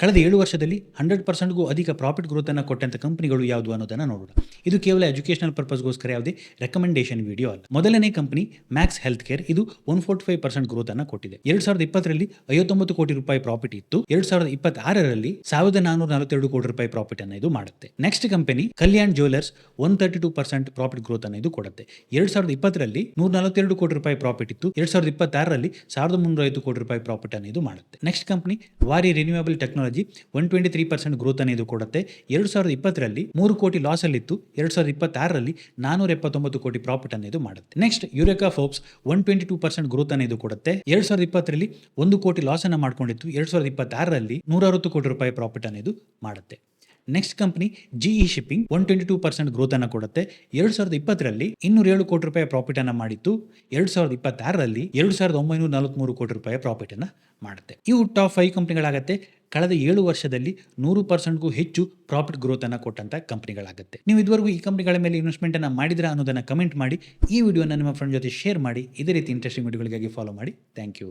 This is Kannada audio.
ಕಳೆದ 7 ವರ್ಷದಲ್ಲಿ 100%ಗೂ ಅಧಿಕ ಪ್ರಾಫಿಟ್ ಗ್ರೋತ್ ಅನ್ನು ಕೊಟ್ಟಂತ ಕಂಪನಿಗಳು ಯಾವುದು ಅನ್ನೋದನ್ನು ನೋಡೋಣ. ಇದು ಕೇವಲ ಎಜುಕೇಷನಲ್ ಪರ್ಪಸ್ಗೋಸ್ಕರ ಯಾವುದೇ ರೆಕಮೆಂಡೇಶನ್ ವಿಡಿಯೋ ಅಲ್ಲ. ಮೊದಲನೇ ಕಂಪನಿ ಮ್ಯಾಕ್ಸ್ ಹೆಲ್ತ್ ಕೇರ್. ಇದು 145% ಗ್ರೋತ್ ಅನ್ನು ಕೊಟ್ಟಿದೆ. 2020ರಲ್ಲಿ 59 ಕೋಟಿ ರೂಪಾಯಿ ಪ್ರಾಫಿಟ್ ಇತ್ತು. 2026ರಲ್ಲಿ 1442 ಕೋಟಿ ರೂಪಾಯಿ ಪ್ರಾಫಿಟ್ ಅನ್ನು ಇದು ಮಾಡುತ್ತೆ. Next company Kalyan jewellers 132% profit growth ಅನ್ನು ಇದು ಕೊಡುತ್ತೆ. 2020ರಲ್ಲಿ 142 ಕೋಟಿ ರೂಪಾಯಿ ಪ್ರಾಫಿಟ್ ಇತ್ತು. 2026ರಲ್ಲಿ 1350 ಕೋಟಿ ರೂಪಾಯಿ ಪ್ರಾಫಿಟ್ ಅನ್ನು ಇದು ಮಾಡುತ್ತೆ. ನೆಕ್ಸ್ಟ್ ಕಂಪನಿ ವಾರಿ ರಿನ್ಯೂಯಬಲ್ ಟೆಕ್ನಾಲಜಿ 123% ಗ್ರೋತ್ ಅನ್ನು ಇದು ಕೊಡುತ್ತೆ. 2020ರಲ್ಲಿ 3 ಕೋಟಿ ಲಾಸ್ ಅಲ್ಲಿ ಇತ್ತು. 2026ರಲ್ಲಿ 479 ಕೋಟಿ ಪ್ರಾಫಿಟ್ ಅನ್ನು ಇದು ಮಾಡುತ್ತೆ. ನೆಕ್ಸ್ಟ್ ಯುರೇಕಾ ಫೋರ್ಬ್ಸ್ 122% ಗ್ರೋತ್ ಅನ್ನು ಇದು ಕೊಡುತ್ತೆ. 2020ರಲ್ಲಿ 1 ಕೋಟಿ ಲಾಸ್ ಅನ್ನು ಮಾಡ್ಕೊಂಡಿತ್ತು. 2026ರಲ್ಲಿ 160 ಕೋಟಿ ರೂಪಾಯಿ ಪ್ರಾಫಿಟ್ ಅನ್ನು ಇದು ಮಾಡುತ್ತೆ. Next company G E shipping 122% growth ಅನ್ನು ಕೊಡುತ್ತೆ. 2020ರಲ್ಲಿ 207 ಕೋಟಿ ರೂಪಾಯಿ ಪ್ರಾಫಿಟ್ ಅನ್ನು ಮಾಡಿತ್ತು. 2026ರಲ್ಲಿ 2943 ಕೋಟಿ ರೂಪಾಯಿ ಪ್ರಾಫಿಟ್ ಅನ್ನು ಮಾಡುತ್ತೆ. ಇವು ಟಾಪ್ 5 ಕಂಪನಿಗಳಾಗುತ್ತೆ. ಕಳೆದ 7 ವರ್ಷದಲ್ಲಿ 100%ಗೂ ಹೆಚ್ಚು ಪ್ರಾಫಿಟ್ ಗ್ರೋತ್ ಅನ್ನು ಕೊಟ್ಟಂತ ಕಂಪನಿಗಳಾಗುತ್ತೆ. ನೀವು ಇದುವರೆಗೂ ಈ ಕಂಪನಿಗಳ ಮೇಲೆ ಇನ್ವೆಸ್ಟ್ಮೆಂಟ್ ಅನ್ನು ಮಾಡಿದ್ರಾ ಅನ್ನೋದನ್ನ ಕಮೆಂಟ್ ಮಾಡಿ. ಈ ವಿಡಿಯೋನ ನಿಮ್ಮ ಫ್ರೆಂಡ್ ಜೊತೆ ಶೇರ್ ಮಾಡಿ. ಇದೇ ರೀತಿ ಇಂಟ್ರೆಸ್ಟಿಂಗ್ ವಿಡಿಯೋಗಳಿಗಾಗಿ ಫಾಲೋ ಮಾಡಿ. Thank you.